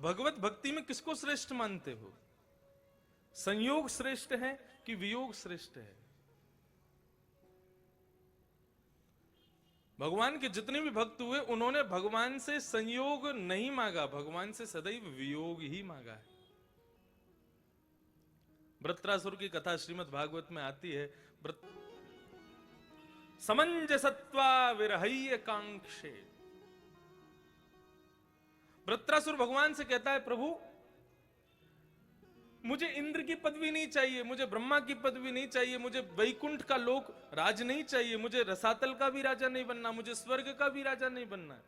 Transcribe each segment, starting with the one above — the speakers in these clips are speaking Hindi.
भगवत भक्ति में किसको श्रेष्ठ मानते हो? संयोग श्रेष्ठ है कि वियोग श्रेष्ठ है? भगवान के जितने भी भक्त हुए उन्होंने भगवान से संयोग नहीं मांगा, भगवान से सदैव वियोग ही मांगा है। वृत्रासुर की कथा श्रीमद् भागवत में आती है। समंजसत्वा विरहय्य कांक्षे। वृत्रासुर भगवान से कहता है, प्रभु मुझे इंद्र की पदवी नहीं चाहिए, मुझे ब्रह्मा की पदवी नहीं चाहिए, मुझे वैकुंठ का लोक राज नहीं चाहिए, मुझे रसातल का भी राजा नहीं बनना, मुझे स्वर्ग का भी राजा नहीं बनना।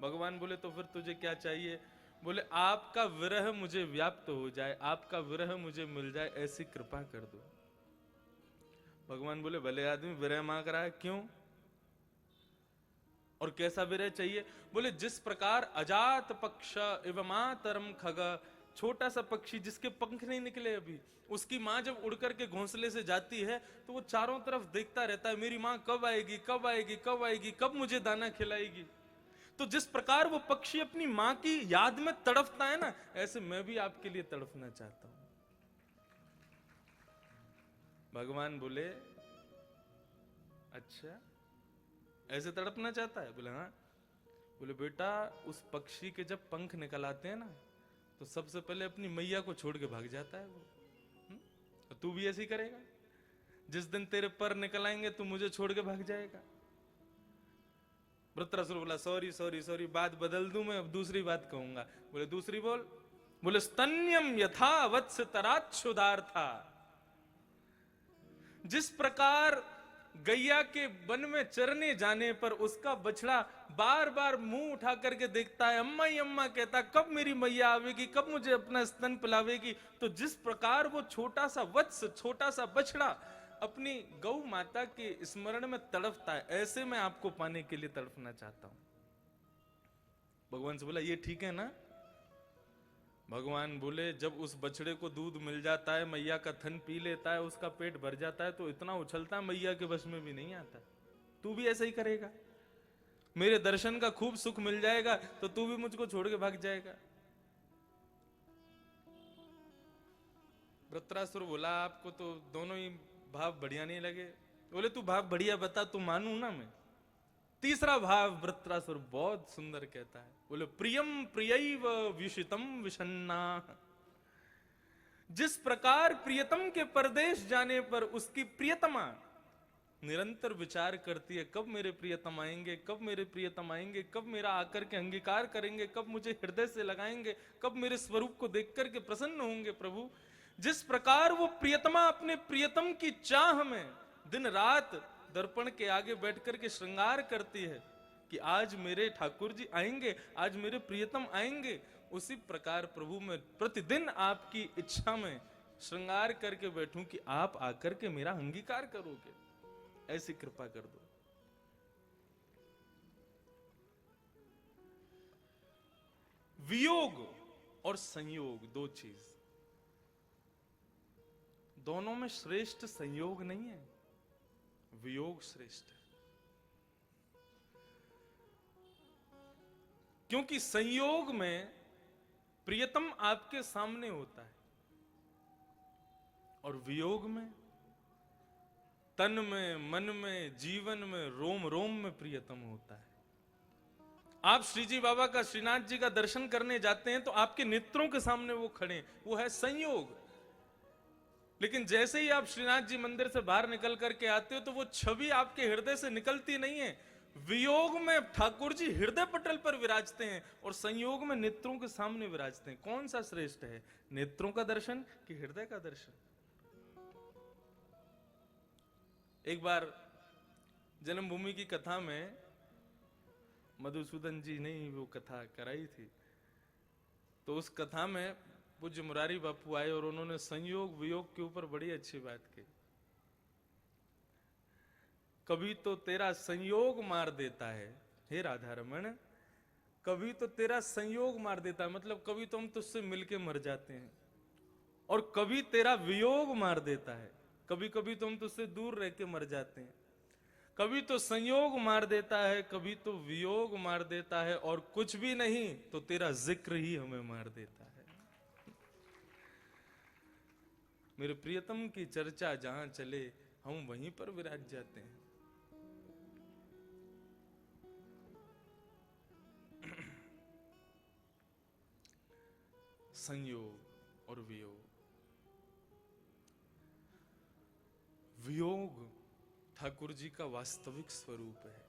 भगवान बोले तो फिर तुझे क्या चाहिए? बोले आपका विरह मुझे व्याप्त हो जाए, आपका विरह मुझे मिल जाए, ऐसी कृपा कर दो। भगवान बोले भले आदमी विरह मांग रहा है, क्यों और कैसा विरह चाहिए? बोले जिस प्रकार अजात पक्ष एवं मातरम खग, छोटा सा पक्षी जिसके पंख नहीं निकले अभी, उसकी मां जब उड़ करके घोंसले से जाती है तो वो चारों तरफ देखता रहता है, मेरी मां कब आएगी, कब आएगी, कब आएगी, कब मुझे दाना खिलाएगी। तो जिस प्रकार वो पक्षी अपनी मां की याद में तड़पता है ना, ऐसे मैं भी आपके लिए तड़पना चाहता हूं। भगवान बोले अच्छा ऐसे तड़पना चाहता है? बोले हाँ। बोले बेटा उस पक्षी के जब पंख निकल आते हैं ना तो सबसे पहले अपनी मैया को छोड़ के भाग जाता है वो। तो तू भी ऐसे ही करेगा? जिस दिन तेरे पर निकल आएंगे तू मुझे छोड़ के भाग जाएगा? वृत्रासुर बोला सॉरी सॉरी सॉरी, बात बदल दूं मैं, अब दूसरी बात कहूंगा। बोले दूसरी बोल। बोले स्तन्यम यथा वत्स तराच्छुदार्था। जिस प्रकार गैया के वन में चरने जाने पर उसका बछड़ा बार बार मुंह उठा करके देखता है, अम्मा ही अम्मा कहता, कब मेरी मैया आवेगी, कब मुझे अपना स्तन पिलावेगी। तो जिस प्रकार वो छोटा सा वत्स, छोटा सा बछड़ा अपनी गौ माता के स्मरण में तड़पता है, ऐसे मैं आपको पाने के लिए तड़पना चाहता हूं। भगवान से बोला ये ठीक है ना? भगवान बोले जब उस बछड़े को दूध मिल जाता है, मैया का थन पी लेता है, उसका पेट भर जाता है, तो इतना उछलता है मैया के बस में भी नहीं आता। तू भी ऐसा ही करेगा? मेरे दर्शन का खूब सुख मिल जाएगा तो तू भी मुझको छोड़ के भाग जाएगा? वृत्रासुर बोला आपको तो दोनों ही भाव बढ़िया नहीं लगे। बोले तू भाव बढ़िया बता, तू मानू ना मैं। तीसरा भाव वृत्रासुर बहुत सुंदर कहता है। बोले प्रियम प्रियैव विषितम विषन्ना। जिस प्रकार प्रियतम के परदेश जाने पर उसकी प्रियतमा निरंतर विचार करती है, कब मेरे प्रियतम आएंगे, कब मेरे प्रियतम आएंगे, कब मेरा आकर के अंगीकार करेंगे, कब मुझे हृदय से लगाएंगे, कब मेरे स्वरूप को देख करके प्रसन्न होंगे प्रभु। जिस प्रकार वो प्रियतमा अपने प्रियतम की चाह में दिन रात दर्पण के आगे बैठ करके श्रृंगार करती है कि आज मेरे ठाकुर जी आएंगे, आज मेरे प्रियतम आएंगे, उसी प्रकार प्रभु मैं प्रतिदिन आपकी इच्छा में श्रृंगार करके बैठूं कि आप आकर के मेरा अंगीकार करोगे, ऐसी कृपा कर दो। वियोग और संयोग दो चीज, दोनों में श्रेष्ठ संयोग नहीं है, वियोग श्रेष्ठ है। क्योंकि संयोग में प्रियतम आपके सामने होता है और वियोग में तन में, मन में, जीवन में, रोम रोम में प्रियतम होता है। आप श्रीजी बाबा का, श्रीनाथ जी का दर्शन करने जाते हैं तो आपके नेत्रों के सामने वो खड़े, वो है संयोग। लेकिन जैसे ही आप श्रीनाथ जी मंदिर से बाहर निकल करके आते हो तो वो छवि आपके हृदय से निकलती नहीं है। वियोग में ठाकुर जी हृदय पटल पर विराजते हैं और संयोग में नेत्रों के सामने विराजते हैं। कौन सा श्रेष्ठ है, नेत्रों का दर्शन कि हृदय का दर्शन? एक बार जन्मभूमि की कथा में मधुसूदन जी ने वो कथा कराई थी, तो उस कथा में पूज्य मुरारी बापू आए और उन्होंने संयोग वियोग के ऊपर बड़ी अच्छी बात की। कभी तो तेरा संयोग मार देता है हे राधा रमण, कभी तो तेरा संयोग मार देता है, मतलब कभी तो हम तुझसे मिलके मर जाते हैं, और कभी तेरा वियोग मार देता है, कभी कभी तो हम तुझसे दूर रह के मर जाते हैं। कभी तो संयोग मार देता है, कभी तो वियोग मार देता है, और कुछ भी नहीं तो तेरा जिक्र ही हमें मार देता है। मेरे प्रियतम की चर्चा जहां चले हम वहीं पर विराज जाते हैं। संयोग और वियोग। वियोग ठाकुर जी का वास्तविक स्वरूप है,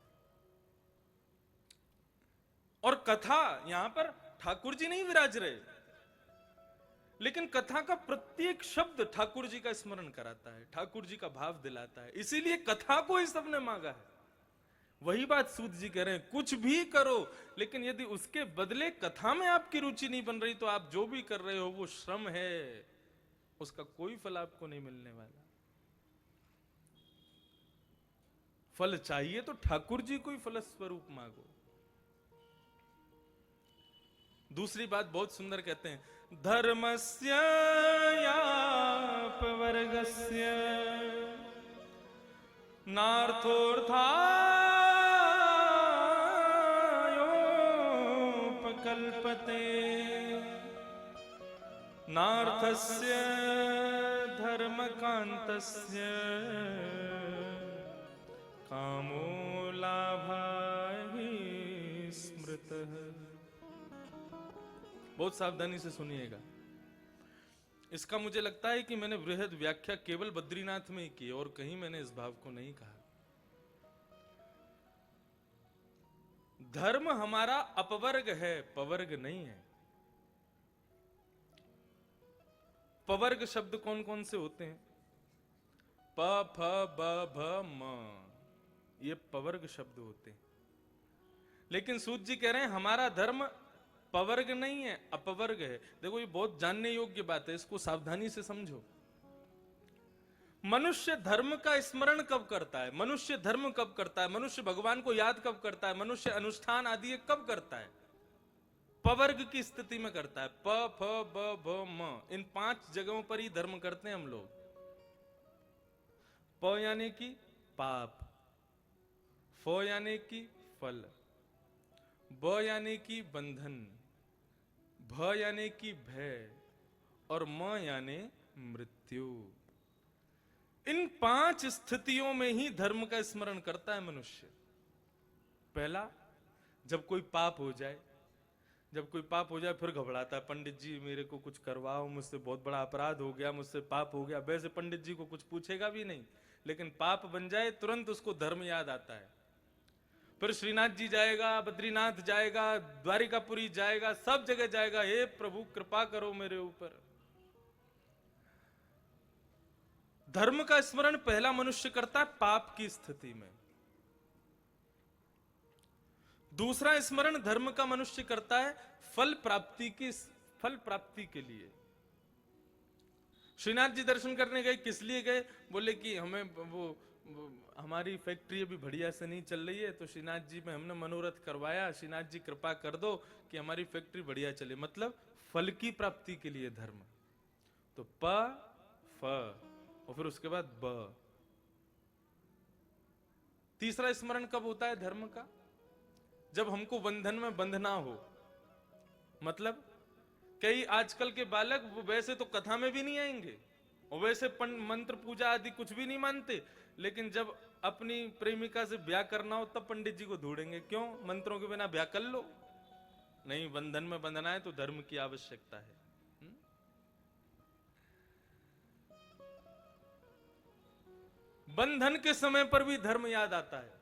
और कथा यहां पर ठाकुर जी नहीं विराज रहे, लेकिन कथा का प्रत्येक शब्द ठाकुर जी का स्मरण कराता है, ठाकुर जी का भाव दिलाता है, इसीलिए कथा को ही सबने मांगा है। वही बात सूत जी कह रहे हैं, कुछ भी करो, लेकिन यदि उसके बदले कथा में आपकी रुचि नहीं बन रही तो आप जो भी कर रहे हो वो श्रम है, उसका कोई फल आपको नहीं मिलने वाला। फल चाहिए तो ठाकुर जी को ही फल स्वरूप मांगो। दूसरी बात बहुत सुंदर कहते हैं, धर्मस्य यापवर्गस्य नार्थोर्थायोपकल्पते नार्थस्य धर्मकान्तस्य कामो लाभाहि स्मृतः। बहुत सावधानी से सुनिएगा, इसका मुझे लगता है कि मैंने बृहद व्याख्या केवल बद्रीनाथ में ही की और कहीं मैंने इस भाव को नहीं कहा। धर्म हमारा अपवर्ग है, पवर्ग नहीं है। पवर्ग शब्द कौन कौन से होते हैं? प फ ब भ म, ये पवर्ग शब्द होते हैं। लेकिन सूत जी कह रहे हैं हमारा धर्म पवर्ग नहीं है, अपवर्ग है। देखो ये बहुत जानने योग्य बात है, इसको सावधानी से समझो। मनुष्य धर्म का स्मरण कब करता है? मनुष्य धर्म कब करता है? मनुष्य भगवान को याद कब करता है? मनुष्य अनुष्ठान आदि कब करता है? पवर्ग की स्थिति में करता है। प फ ब भ म, इन 5 जगहों पर ही धर्म करते हैं हम लोग। प यानी कि पाप, फ यानी कि फल, ब यानी कि बंधन, भ यानी कि भय, और म यानी मृत्यु। इन 5 स्थितियों में ही धर्म का स्मरण करता है मनुष्य। पहला, जब कोई पाप हो जाए, जब कोई पाप हो जाए फिर घबराता है, पंडित जी मेरे को कुछ करवाओ, मुझसे बहुत बड़ा अपराध हो गया, मुझसे पाप हो गया। वैसे पंडित जी को कुछ पूछेगा भी नहीं, लेकिन पाप बन जाए तुरंत उसको धर्म याद आता है। फिर श्रीनाथ जी जाएगा, बद्रीनाथ जाएगा, द्वारिकापुरी जाएगा, सब जगह जाएगा, हे प्रभु कृपा करो मेरे ऊपर। धर्म का स्मरण पहला मनुष्य करता है पाप की स्थिति में। दूसरा स्मरण धर्म का मनुष्य करता है फल प्राप्ति के लिए। श्रीनाथ जी दर्शन करने गए, किस लिए गए? बोले कि हमें वो हमारी फैक्ट्री अभी बढ़िया से नहीं चल रही है, तो श्रीनाथ जी में हमने मनोरथ करवाया, श्रीनाथ जी कृपा कर दो कि हमारी फैक्ट्री बढ़िया चले। मतलब फल की प्राप्ति के लिए धर्म। तो प फ और फिर उसके बाद ब। तीसरा स्मरण कब होता है धर्म का? जब हमको बंधन में बंधना हो। मतलब कई आजकल के बालक वो वैसे तो कथा में भी नहीं आएंगे और वैसे मंत्र पूजा आदि कुछ भी नहीं मानते, लेकिन जब अपनी प्रेमिका से ब्याह करना हो तब पंडित जी को ढूंढेंगे। क्यों? मंत्रों के बिना ब्याह कर लो। नहीं, बंधन में बंधना है तो धर्म की आवश्यकता है। बंधन के समय पर भी धर्म याद आता है,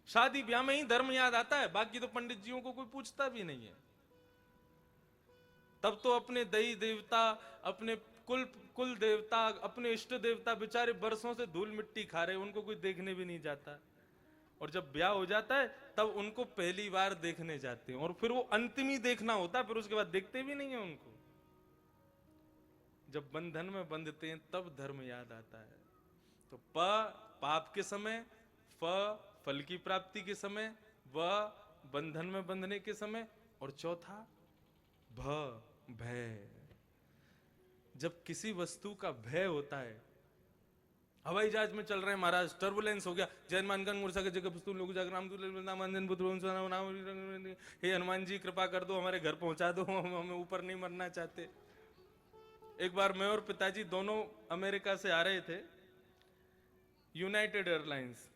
शादी ब्याह में ही धर्म याद आता है, बाकी तो पंडित जियों को कोई पूछता भी नहीं है। तब तो अपने दई देवता, अपने कुल देवता, अपने इष्ट देवता बेचारे बरसों से धूल मिट्टी खा रहे, उनको कोई देखने भी नहीं जाता। और जब ब्याह हो जाता है तब उनको पहली बार देखने जाते हैं, और फिर वो अंतिम ही देखना होता है, फिर उसके बाद देखते भी नहीं है उनको। जब बंधन में बंधते हैं तब धर्म याद आता है। तो प पाप के समय, फ फल की प्राप्ति के समय, व बंधन में बंधने के समय, और चौथा भ भय। जब किसी वस्तु का भय होता है हवाई जहाज में चल रहे हैं महाराज, टर्बुलेंस हो गया। जैन मानकन मुरसा के जगह पुस्तुल लोग जाकर हे हनुमान जी कृपा कर दो, हमारे घर पहुंचा दो, हमें ऊपर नहीं मरना चाहते। एक बार मैं और पिताजी दोनों अमेरिका से आ रहे थे, यूनाइटेड एयरलाइंस,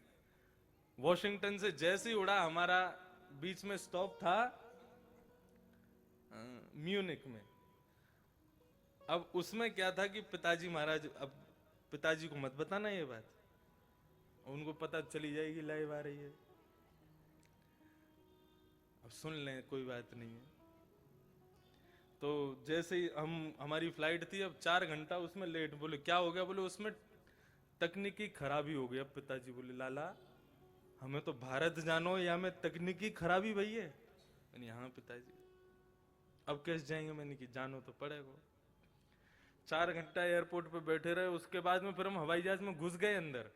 वॉशिंगटन से जैसे ही उड़ा, हमारा बीच में स्टॉप था म्यूनिक में। अब उसमें क्या था कि पिताजी महाराज, अब पिताजी को मत बताना ये बात, उनको पता चली जाएगी लाइव आ रही है, अब सुन लें कोई बात नहीं है। तो जैसे ही हमारी फ्लाइट थी, अब 4 घंटा उसमें लेट। बोले क्या हो गया? बोले उसमें तकनीकी खराबी हो गई। अब पिताजी बोले लाला हमें तो भारत जानो, या में तकनीकी खराबी भई है। मैंने हाँ पिताजी। अब कैसे जाएंगे? मैंने कि जानो तो पड़ेगा। 4 घंटा एयरपोर्ट पे बैठे रहे, उसके बाद में फिर हम हवाई जहाज में घुस गए अंदर,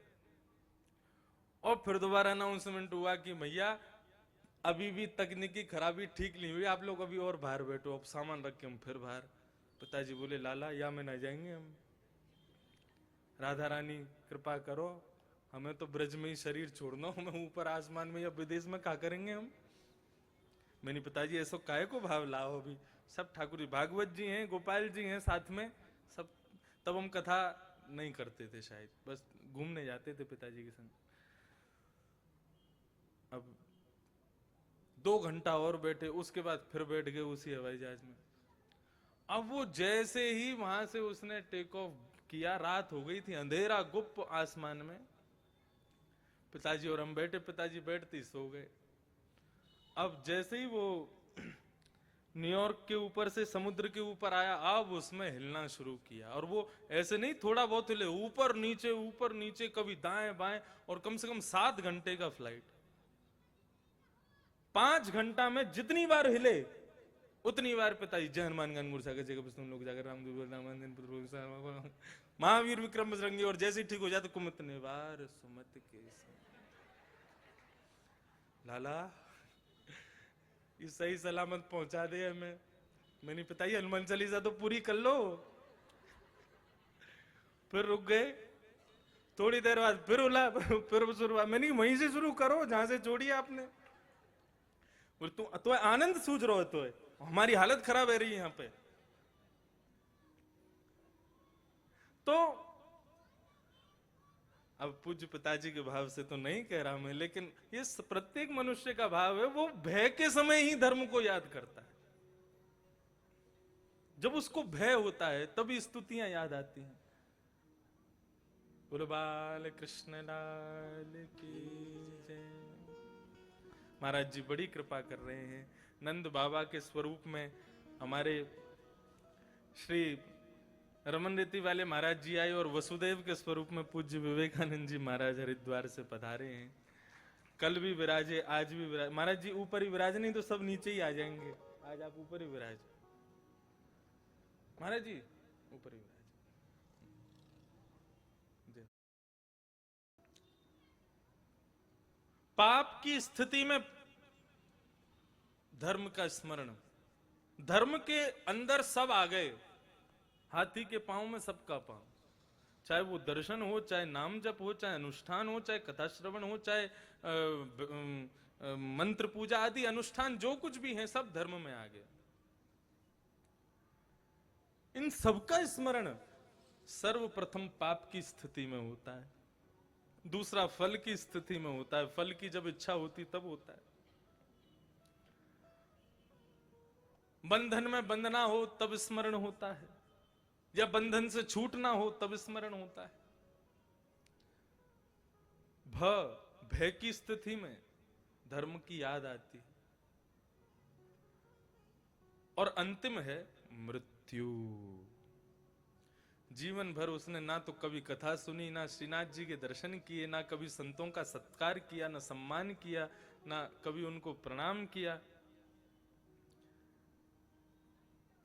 और फिर दोबारा अनाउंसमेंट हुआ कि भैया अभी भी तकनीकी खराबी ठीक नहीं हुई, आप लोग अभी और बाहर बैठो। अब सामान रख के हम फिर बाहर। पिताजी बोले लाला या में ना जाएंगे हम, राधा रानी कृपा करो, हमें तो ब्रज में ही शरीर छोड़ना, हमें ऊपर आसमान में या विदेश में क्या करेंगे हम। मैंने पिताजी ऐसा काहे को भाव लाओ, अभी सब ठाकुर जी भागवत जी हैं, गोपाल जी हैं साथ में सब। तब हम कथा नहीं करते थे शायद, बस घूमने जाते थे पिताजी के संग। अब 2 घंटा और बैठे, उसके बाद फिर बैठ गए उसी हवाई जहाज में। अब वो जैसे ही वहां से उसने टेक ऑफ किया, रात हो गई थी, अंधेरा गुप्त आसमान में। पिताजी और हम बैठे, पिताजी बैठते ही सो गए। अब जैसे ही वो न्यूयॉर्क के ऊपर से समुद्र के ऊपर आया, अब उसमें हिलना शुरू किया। और वो ऐसे नहीं थोड़ा बहुत हिले, ऊपर नीचे, कभी दाएं बाएं, और कम से कम 7 घंटे का फ्लाइट। 5 घंटा में जितनी बार हिले उतनी बार पिताजी जय हनुमान ज्ञान गुरसा के जगह तुम लोग जाकर राम महावीर विक्रम बजरंगी, और जैसे ठीक हो जाए तो कुमत निवार सुमत के लाला ये सही सलामत पहुंचा दे हमें। मैंने पिताजी हनुमान चालीसा तो पूरी कर लो। फिर रुक गए, थोड़ी देर बाद फिर उला, फिर शुरू। मैंने वहीं से शुरू करो जहां से छोड़ी आपने। बोले तो आनंद सूझ रहा है, तो है हमारी हालत खराब है रही यहां पे। तो अब पूज्य पिताजी के भाव से तो नहीं कह रहा मैं, लेकिन ये प्रत्येक मनुष्य का भाव है, वो भय के समय ही धर्म को याद करता है। जब उसको भय होता है तभी स्तुतियां याद आती हैं। बोलो बाल कृष्ण लाल की जय। महाराज जी बड़ी कृपा कर रहे हैं। नंद बाबा के स्वरूप में हमारे श्री रमन रेती वाले महाराज जी आए, और वसुदेव के स्वरूप में पूज्य विवेकानंद जी महाराज हरिद्वार से पधारे हैं। कल भी विराजे, आज भी विराज। महाराज जी ऊपर ही विराज, नहीं तो सब नीचे ही आ जाएंगे। आज आप ऊपर ही विराज महाराज जी, ऊपर ही विराज। पाप की स्थिति में धर्म का स्मरण। धर्म के अंदर सब आ गए, हाथी के पांव में सबका पांव। चाहे वो दर्शन हो, चाहे नाम जप हो, चाहे अनुष्ठान हो, चाहे कथा श्रवण हो, चाहे मंत्र पूजा आदि अनुष्ठान जो कुछ भी है, सब धर्म में आ गया। इन सबका स्मरण सर्वप्रथम पाप की स्थिति में होता है, दूसरा फल की स्थिति में होता है। फल की जब इच्छा होती तब होता है। बंधन में बंधना हो तब स्मरण होता है, या बंधन से छूटना हो तब स्मरण होता है। भय की स्थिति में धर्म की याद आती है। और अंतिम है मृत्यु। जीवन भर उसने ना तो कभी कथा सुनी, ना श्रीनाथ जी के दर्शन किए, ना कभी संतों का सत्कार किया, ना सम्मान किया, ना कभी उनको प्रणाम किया।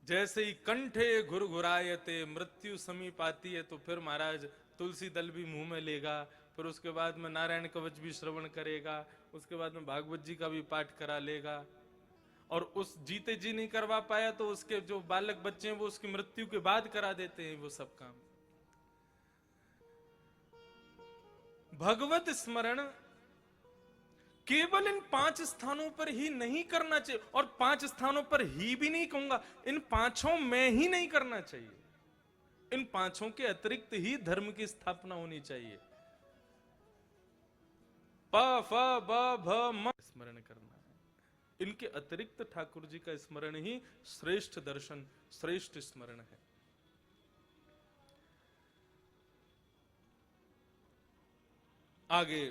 जैसे ही कंठे घुरघुरायते मृत्यु समीप आती है, तो फिर महाराज तुलसी दल भी मुंह में लेगा, फिर उसके बाद में नारायण कवच भी श्रवण करेगा, उसके बाद में भागवत जी का भी पाठ करा लेगा। और उस जीते जी नहीं करवा पाया तो उसके जो बालक बच्चे हैं वो उसकी मृत्यु के बाद करा देते हैं वो सब काम। भगवत स्मरण केवल इन 5 स्थानों पर ही नहीं करना चाहिए, और 5 स्थानों पर ही भी नहीं कहूंगा, इन 5 में ही नहीं करना चाहिए। इन 5 के अतिरिक्त ही धर्म की स्थापना होनी चाहिए। प फ ब भ म स्मरण करना है। इनके अतिरिक्त ठाकुर जी का स्मरण ही श्रेष्ठ दर्शन, श्रेष्ठ स्मरण है। आगे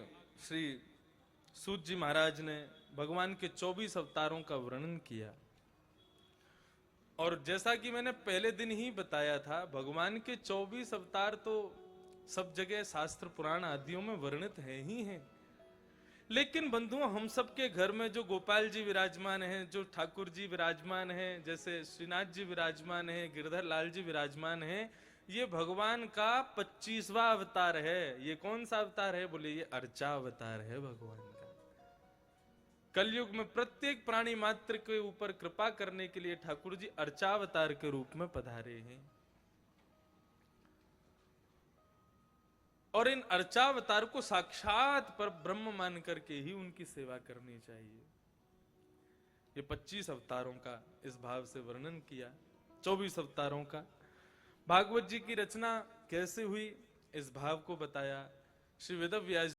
श्री सूत जी महाराज ने भगवान के 24 अवतारों का वर्णन किया, और जैसा कि मैंने पहले दिन ही बताया था, भगवान के 24 अवतार तो सब जगह शास्त्र पुराण आदियों में वर्णित है ही हैं। लेकिन बंधुओं, हम सबके घर में जो गोपाल जी विराजमान हैं, जो ठाकुर जी विराजमान हैं, जैसे श्रीनाथ जी विराजमान हैं, गिरधर लाल जी विराजमान हैं, ये भगवान का 25वां अवतार है। ये कौन सा अवतार है? बोले ये अर्चा अवतार है भगवान का। कलयुग में प्रत्येक प्राणी मात्र के ऊपर कृपा करने के लिए ठाकुर जी अर्चावतार के रूप में पधारे हैं। और इन अर्चावतार को साक्षात पर ब्रह्म मान करके ही उनकी सेवा करनी चाहिए। ये 25 अवतारों का इस भाव से वर्णन किया, 24 अवतारों का। भागवत जी की रचना कैसे हुई, इस भाव को बताया। श्री वेदव्यास